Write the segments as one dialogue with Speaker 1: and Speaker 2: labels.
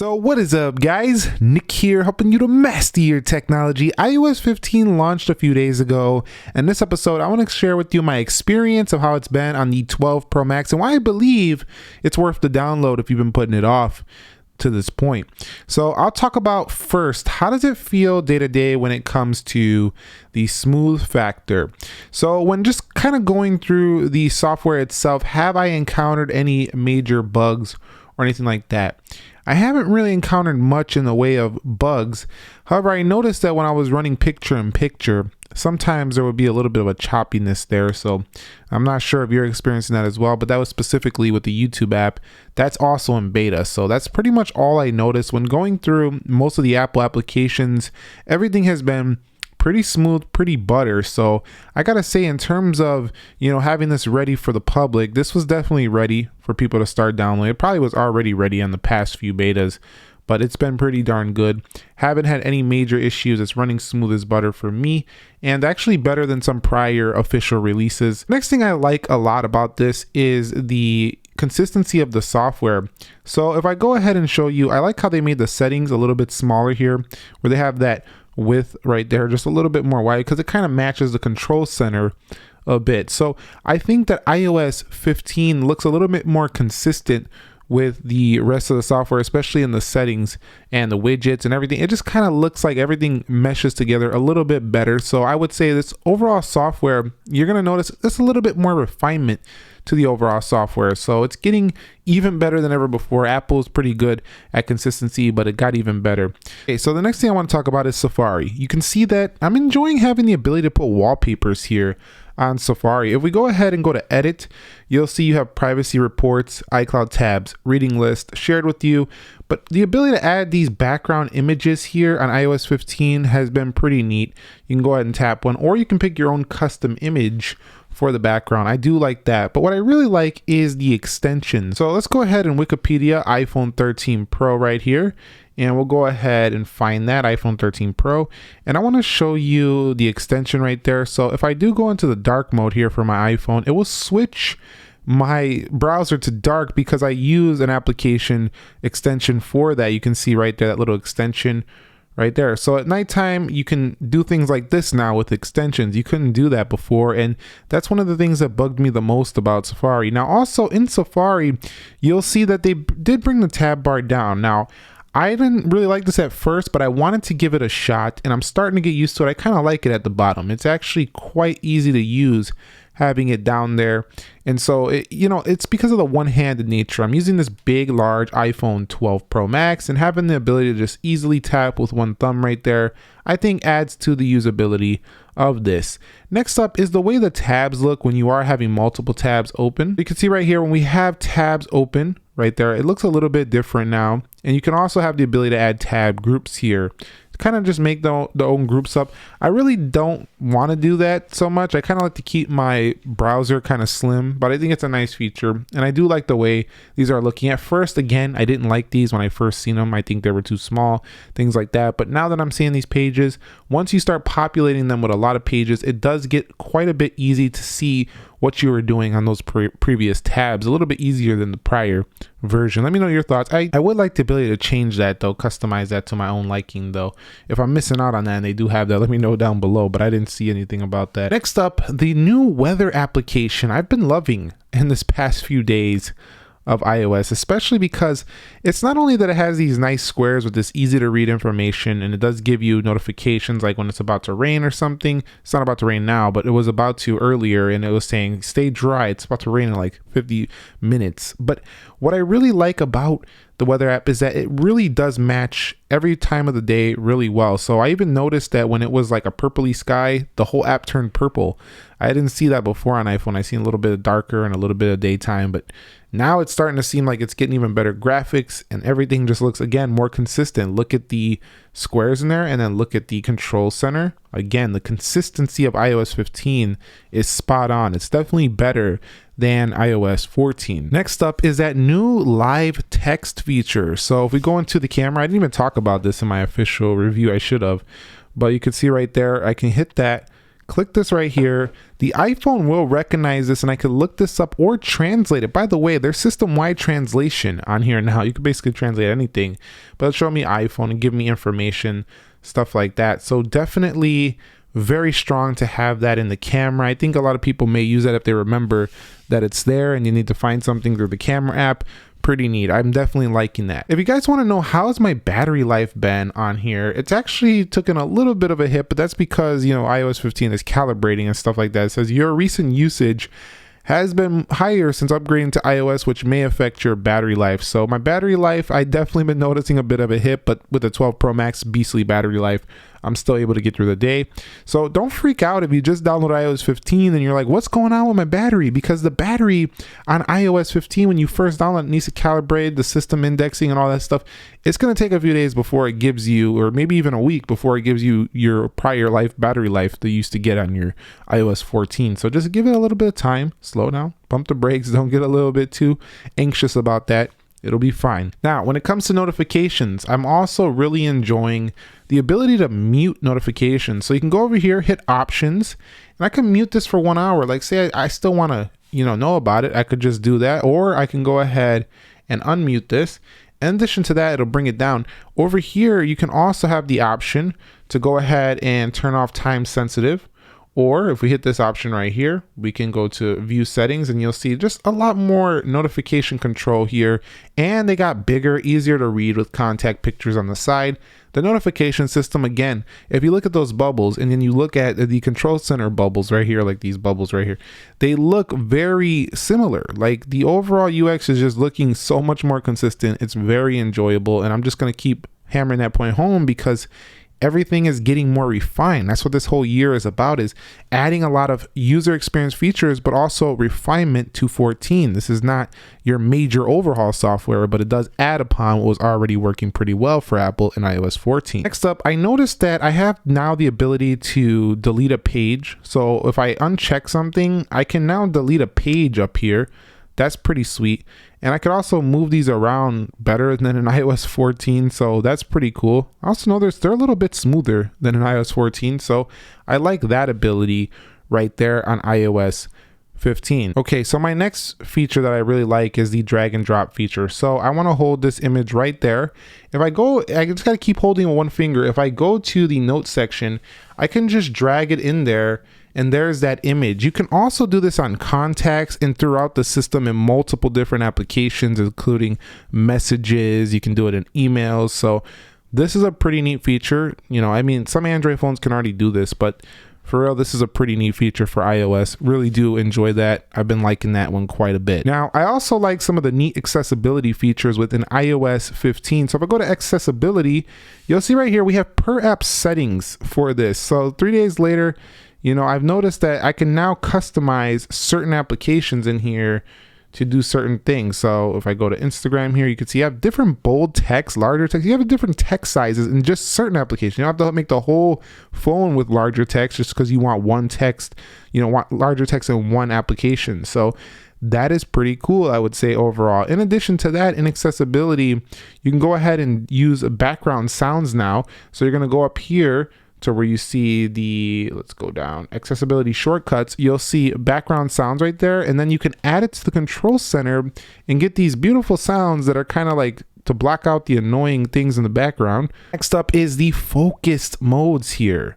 Speaker 1: So what is up, guys? Nick here, helping you to master your technology. iOS 15 launched a few days ago, and this episode I want to share with you my experience of how it's been on the 12 Pro Max and why I believe it's worth the download if you've been putting it off to this point. So I'll talk about first, how does it feel day to day when it comes to the smooth factor? So when just kind of going through the software itself, have I encountered any major bugs or anything like that? I haven't really encountered much in the way of bugs. However, I noticed that when I was running picture-in-picture, sometimes there would be a little bit of a choppiness there. So I'm not sure if you're experiencing that as well, but that was specifically with the YouTube app. That's also in beta. So that's pretty much all I noticed when going through most of the Apple applications. Everything has been pretty smooth, pretty butter. So I gotta say, in terms of, having this ready for the public, this was definitely ready for people to start downloading. It probably was already ready on the past few betas, but it's been pretty darn good. Haven't had any major issues. It's running smooth as butter for me, and actually better than some prior official releases. Next thing I like a lot about this is the consistency of the software. So if I go ahead and show you, I like how they made the settings a little bit smaller here, where they have that width right there just a little bit more wide, because it kind of matches the control center a bit. So I think that iOS 15 looks a little bit more consistent with the rest of the software, especially in the settings and the widgets and everything. It just kind of looks like everything meshes together a little bit better. So I would say this overall software, you're going to notice there's a little bit more refinement to the overall software. So it's getting even better than ever before. Apple's pretty good at consistency, but it got even better. Okay, so the next thing I want to talk about is Safari. You can see that I'm enjoying having the ability to put wallpapers here on Safari. If we go ahead and go to edit, you'll see you have privacy reports, iCloud tabs, reading list, shared with you. But the ability to add these background images here on iOS 15 has been pretty neat. You can go ahead and tap one, or you can pick your own custom image for the background. I do like that. But what I really like is the extension. So let's go ahead and Wikipedia iPhone 13 Pro right here. And we'll go ahead and find that iPhone 13 Pro. And I want to show you the extension right there. So if I do go into the dark mode here for my iPhone, it will switch my browser to dark because I use an application extension for that. You can see right there, that little extension right there. So at nighttime, you can do things like this now with extensions. You couldn't do that before. And that's one of the things that bugged me the most about Safari. Now, also in Safari, you'll see that they did bring the tab bar down. Now, I didn't really like this at first, but I wanted to give it a shot, and I'm starting to get used to it. I kind of like it at the bottom. It's actually quite easy to use having it down there. And so, it's because of the one-handed nature. I'm using this big, large iPhone 12 Pro Max, and having the ability to just easily tap with one thumb right there, I think adds to the usability of this. Next up is the way the tabs look when you are having multiple tabs open. You can see right here when we have tabs open right there, it looks a little bit different now. And you can also have the ability to add tab groups here. Kind of just make the own groups up. I really don't want to do that so much. I kind of like to keep my browser kind of slim, but I think it's a nice feature. And I do like the way these are looking. At first, again, I didn't like these when I first seen them. I think they were too small, things like that. But now that I'm seeing these pages, once you start populating them with a lot of pages, it does get quite a bit easy to see what you were doing on those previous tabs. A little bit easier than the prior version. Let me know your thoughts. I would like the ability to change that though, customize that to my own liking though. If I'm missing out on that and they do have that, let me know down below, but I didn't see anything about that. Next up, the new weather application I've been loving in this past few days of iOS, especially because it's not only that it has these nice squares with this easy to read information, and it does give you notifications like when it's about to rain or something. It's not about to rain now, but it was about to earlier, and it was saying stay dry. It's about to rain in like 50 minutes. But what I really like about the weather app is that it really does match every time of the day really well. So I even noticed that when it was like a purpley sky, the whole app turned purple. I didn't see that before on iPhone. I seen a little bit of darker and a little bit of daytime, but now it's starting to seem like it's getting even better graphics, and everything just looks, again, more consistent. Look at the squares in there, and then look at the control center. Again, the consistency of iOS 15 is spot on. It's definitely better than iOS 14. Next up is that new live text feature. So if we go into the camera, I didn't even talk about this in my official review. I should have, but you can see right there, I can hit that, click this right here. The iPhone will recognize this, and I could look this up or translate it. By the way, there's system-wide translation on here now. You can basically translate anything, but it'll show me iPhone and give me information, stuff like that. So definitely very strong to have that in the camera. I think a lot of people may use that if they remember that it's there and you need to find something through the camera app. Pretty neat. I'm definitely liking that. If you guys want to know how's my battery life been on here, it's actually taken a little bit of a hit, but that's because, you know, iOS 15 is calibrating and stuff like that. It says your recent usage has been higher since upgrading to iOS, which may affect your battery life. So my battery life, I definitely been noticing a bit of a hit, but with the 12 Pro Max beastly battery life, I'm still able to get through the day. So don't freak out if you just download iOS 15 and you're like, what's going on with my battery? Because the battery on iOS 15, when you first download it, needs to calibrate the system indexing and all that stuff. It's going to take a few days before it gives you, or maybe even a week before it gives you your prior life battery life that you used to get on your iOS 14. So just give it a little bit of time, slow down, pump the brakes, don't get a little bit too anxious about that. It'll be fine. Now, when it comes to notifications, I'm also really enjoying the ability to mute notifications. So you can go over here, hit options, and I can mute this for 1 hour. Like say I still want to, know about it. I could just do that, or I can go ahead and unmute this. In addition to that, it'll bring it down. Over here, you can also have the option to go ahead and turn off time sensitive. Or if we hit this option right here, we can go to view settings and you'll see just a lot more notification control here. And they got bigger, easier to read with contact pictures on the side. The notification system, again, if you look at those bubbles and then you look at the control center bubbles right here, like these bubbles right here, they look very similar. Like the overall UX is just looking so much more consistent. It's very enjoyable. And I'm just going to keep hammering that point home because everything is getting more refined. That's what this whole year is about, is adding a lot of user experience features, but also refinement to 14. This is not your major overhaul software, but it does add upon what was already working pretty well for Apple in iOS 14. Next up, I noticed that I have now the ability to delete a page. So if I uncheck something, I can now delete a page up here. That's pretty sweet. And I could also move these around better than in iOS 14, so that's pretty cool. I also know they're a little bit smoother than in iOS 14, so I like that ability right there on iOS 15. Okay, so my next feature that I really like is the drag and drop feature. So I want to hold this image right there. If I just got to keep holding with one finger. If I go to the notes section, I can just drag it in there, and there's that image. You can also do this on contacts and throughout the system in multiple different applications, including messages. You can do it in emails. So this is a pretty neat feature. I mean, some Android phones can already do this, but for real, this is a pretty neat feature for iOS. Really do enjoy that. I've been liking that one quite a bit. Now, I also like some of the neat accessibility features within iOS 15. So if I go to accessibility, you'll see right here, we have per app settings for this. So 3 days later, I've noticed that I can now customize certain applications in here to do certain things. So if I go to Instagram here, you can see you have different bold text, larger text. You have different text sizes in just certain applications. You don't have to make the whole phone with larger text just because you want one text, want larger text in one application. So that is pretty cool, I would say, overall. In addition to that, in accessibility, you can go ahead and use background sounds now. So you're going to go up here to where you see let's go down, accessibility shortcuts. You'll see background sounds right there. And then you can add it to the control center and get these beautiful sounds that are kind of like to block out the annoying things in the background. Next up is the focused modes here.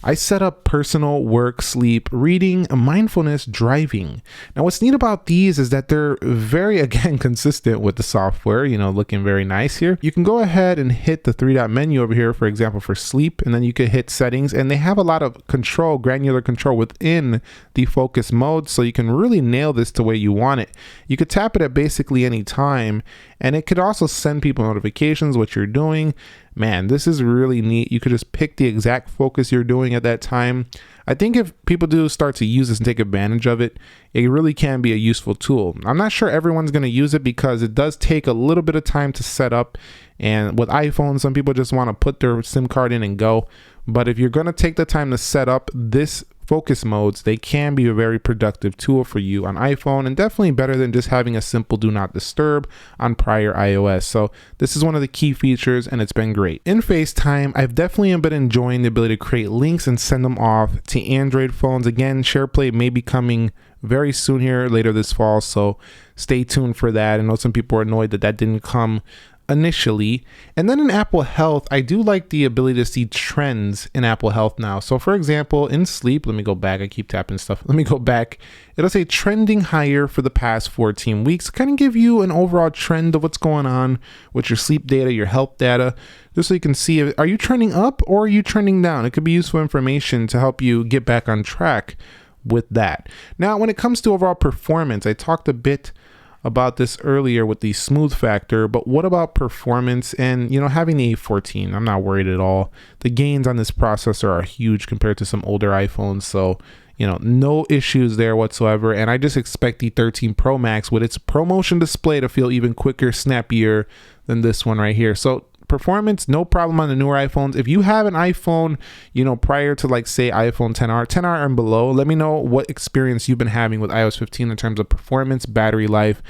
Speaker 1: I set up personal, work, sleep, reading, mindfulness, driving. Now what's neat about these is that they're very, again, consistent with the software, looking very nice here. You can go ahead and hit the 3-dot menu over here, for example, for sleep, and then you could hit settings, and they have a lot of control, granular control within the focus mode, so you can really nail this the way you want it. You could tap it at basically any time, and it could also send people notifications what you're doing. Man, this is really neat. You could just pick the exact focus you're doing at that time. I think if people do start to use this and take advantage of it, it really can be a useful tool. I'm not sure everyone's going to use it because it does take a little bit of time to set up. And with iPhones, some people just want to put their SIM card in and go. But if you're going to take the time to set up, this focus modes, they can be a very productive tool for you on iPhone, and definitely better than just having a simple do not disturb on prior iOS. So this is one of the key features, and it's been great. In FaceTime, I've definitely been enjoying the ability to create links and send them off to Android phones. Again, SharePlay may be coming very soon here later this fall, so stay tuned for that. I know some people are annoyed that didn't come initially. And then in Apple Health, I do like the ability to see trends in Apple Health now. So for example, in sleep, let me go back. I keep tapping stuff. Let me go back. It'll say trending higher for the past 14 weeks, kind of give you an overall trend of what's going on with your sleep data, your health data, just so you can see, are you trending up or are you trending down? It could be useful information to help you get back on track with that. Now, when it comes to overall performance, I talked a bit about this earlier with the smooth factor, but what about performance? And having the A14, I'm not worried at all. The gains on this processor are huge compared to some older iPhones, so no issues there whatsoever. And I just expect the 13 Pro Max with its ProMotion display to feel even quicker, snappier than this one right here. So performance, no problem on the newer iPhones. If you have an iPhone, prior to say iPhone 10R and below, let me know what experience you've been having with iOS 15 in terms of performance, battery life,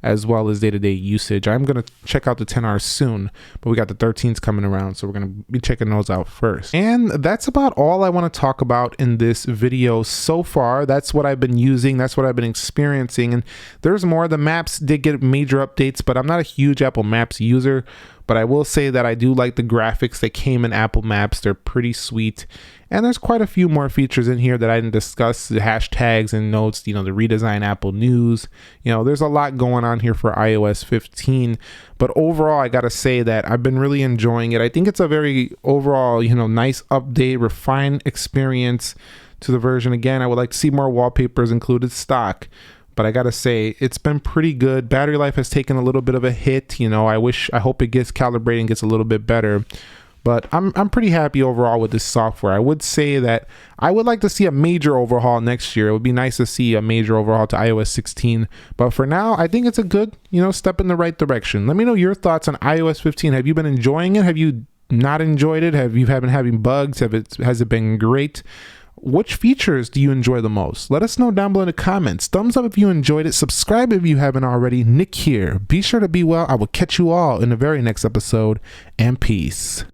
Speaker 1: as well as day-to-day usage. I'm going to check out the 10R soon, but we got the 13s coming around, so we're going to be checking those out first. And that's about all I want to talk about in this video so far. That's what I've been using. That's what I've been experiencing. And there's more. The maps did get major updates, but I'm not a huge Apple Maps user. But I will say that I do like the graphics that came in Apple Maps. They're pretty sweet. And there's quite a few more features in here that I didn't discuss, the hashtags and notes, the redesign Apple News. There's a lot going on here for iOS 15. But overall, I got to say that I've been really enjoying it. I think it's a very overall, nice update, refined experience to the version. Again, I would like to see more wallpapers included stock. But I gotta say, it's been pretty good. Battery life has taken a little bit of a hit. I hope it gets calibrated and gets a little bit better. But I'm pretty happy overall with this software. I would say that I would like to see a major overhaul next year. It would be nice to see a major overhaul to iOS 16. But for now, I think it's a good, step in the right direction. Let me know your thoughts on iOS 15. Have you been enjoying it? Have you not enjoyed it? Have you been having bugs? Has it been great? Which features do you enjoy the most? Let us know down below in the comments. Thumbs up if you enjoyed it. Subscribe if you haven't already. Nick here. Be sure to be well. I will catch you all in the very next episode. And peace.